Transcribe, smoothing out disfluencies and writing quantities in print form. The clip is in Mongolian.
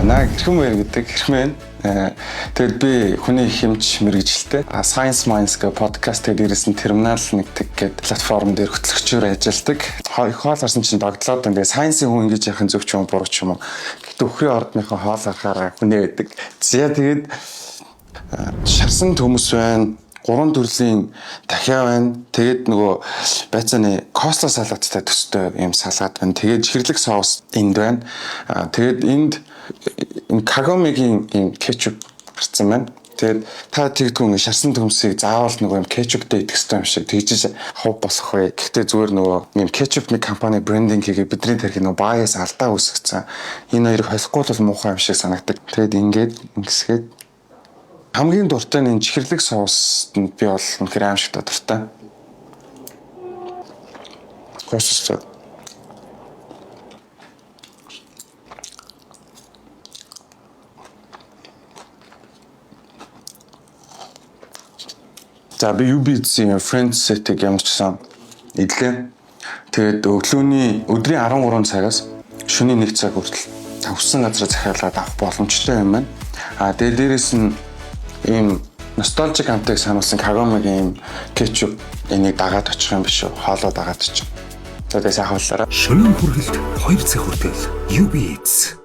Наа хэрхэн гэдэг хэрхэн. Тэгэд би хүний хэмж мэрэгжилтэй Science Minds гэх подкаст дээрээс нь Terminal 1 гэдэг платформ дээр хөтлөгчөөр ажилладаг. Их хоол харсан чинь догдлоод тэгээ Science-ийн хүн ингэж яхин зөв ч юм буруу ч юм уу. Гэхдээ өхрийн ордныхоо хоол харахаараа хүнээ байдаг. Зя тэгээд шарсан төмөс байна. 3 төрлийн дахиа байна. Тэгээд нөгөө байцааны косло салааттай төстэй юм салаад байна. Тэгээд чихэрлэг соус энд байна. Тэгээд энд Kagome-гийн юм кетчуп гарцсан байна. Тэгээд та тэгтгүн шарсан төмсийг заавал нөгөө юм кетчуптэй идэх хэрэгтэй юм шиг тэгжиж хов босох вэ. Гэхдээ зүгээр нөгөө юм кетчупны компани брендинг хийгээ бидний тарих нөгөө баяс алдаа үүсгэсэн. Энэ хоёрыг холихгүй бол муухай юм шиг санагдаг. Тэгээд ингээд ингэсгээд хамгийн дуртай нь чихэрлэг соусд нь би бол үнэхээр аимшигтай дуртай. Косло. За би UB-ийн Friends set-ийг ямарчсан идлээ. Тэгээд өдрийн 13 цагаас шөнийн 1 цаг хүртэл тавсан газар захиалаад авах боломжтой юм байна. Тэгээд дээрэс нь ийм ностальжик амтыг сануулсан Kagome-гийн кетчуп энийг дагаад очих юм биш үү? Хоолоо дагаад очих. За тэгээд сайхан боллоо. Шөнийн хүргэлт 2 цаг хүртэл UB Eats